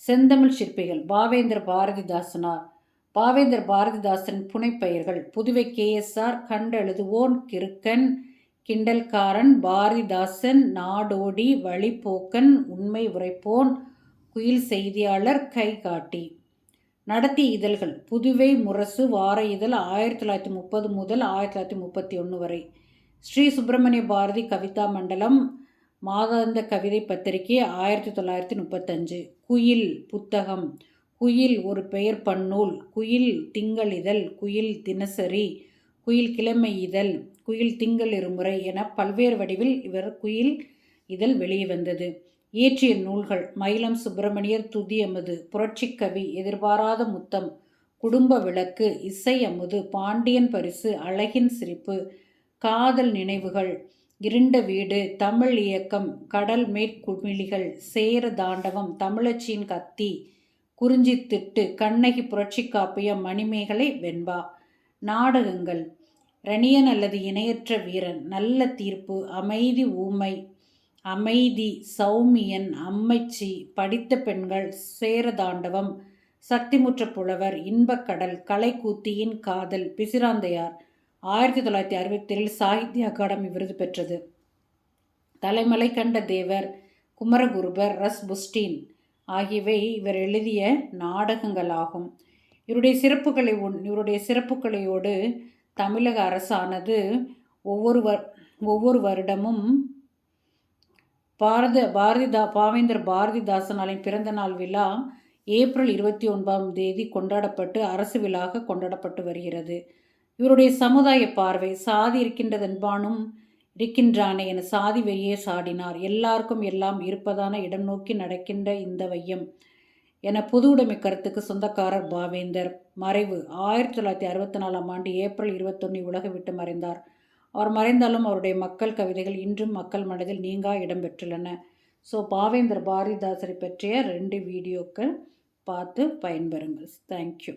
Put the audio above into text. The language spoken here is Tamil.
செந்தமிழ் சிற்பிகள் பாவேந்திர பாரதிதாசனார். பாவேந்தர் பாரதிதாசன் புனைப்பெயர்கள்: புதுவை KSR, கண்டெழுதுவோன் கிறுக்கன், கிண்டல்காரன், பாரதிதாசன், நாடோடி, வழிப்போக்கன், உண்மை உரைப்போன், குயில் செய்தியாளர், கைகாட்டி. நடத்திய இதழ்கள்: புதுவை முரசு வார இதழ் 1930 முதல் 1931 வரை, ஸ்ரீ சுப்பிரமணிய பாரதி கவிதா மண்டலம் மாதாந்த கவிதை பத்திரிகை 1935, குயில் புத்தகம், குயில் ஒரு பெயர் பன்னூல், குயில் திங்கள் இதழ், குயில் தினசரி, குயில் கிழமை இதழ், குயில் திங்கள் இருமுறை என பல்வேறு வடிவில் இவர் குயில் இதழ் வெளிவந்தது. இயற்றிய நூல்கள்: மயிலம் சுப்பிரமணியர் துதி அமுது, புரட்சிக்கவி, எதிர்பாராத முத்தம், குடும்ப விளக்கு, இசை அமுது, பாண்டியன் பரிசு, அழகின் சிரிப்பு, காதல் நினைவுகள், இருண்ட வீடு, தமிழ் இயக்கம், கடல் மேற்குமிழிகள், சேர தாண்டவம், தமிழச்சியின் கத்தி, குறிஞ்சி திட்டு, கண்ணகி, புரட்சி காப்பியம், மணிமேகலை, வெண்பா. நாடகங்கள்: ரணியன் அல்லது இணையற்ற வீரன், நல்ல தீர்ப்பு, அமைதி ஊமை, அமைதி, சௌமியன், அம்மைச்சி, படித்த பெண்கள், சேரதாண்டவம், சக்திமுற்ற புலவர், இன்பக்கடல், கலைக்கூத்தியின் காதல், பிசிராந்தையார் 1967 சாகித்ய அகாடமி விருது பெற்றது. தலைமலை கண்ட தேவர், குமரகுருபர், ரஸ்புஸ்டின் ஆகியவை இவர் எழுதிய நாடகங்களாகும். இவருடைய சிறப்புகளையோடு தமிழக அரசானது ஒவ்வொரு வருடமும் பாவேந்தர் பாரதிதாசனாலின் பிறந்த நாள் விழா ஏப்ரல் 29 கொண்டாடப்பட்டு அரசு விழாக கொண்டாடப்பட்டு வருகிறது. இவருடைய சமுதாய பார்வை: சாதி இருக்கின்றதென்பானும் இருக்கின்றானே என சாதி வெறியே சாடினார். எல்லாருக்கும் எல்லாம் இருப்பதான இடம் நோக்கி நடக்கின்ற இந்த வையம் என பொது உடைமை கருத்துக்கு சொந்தக்காரர் பாவேந்தர். மறைவு: 1964 ஏப்ரல் 21 உலக விட்டு மறைந்தார். அவர் மறைந்தாலும் அவருடைய மக்கள் கவிதைகள் இன்றும் மக்கள் மனதில் நீங்கா இடம் பெற்றுள்ளன. ஸோ பாவேந்தர் பாரதிதாசரை பற்றிய 2 வீடியோக்கள் பார்த்து பயன்பெறுங்கள். தேங்க்யூ.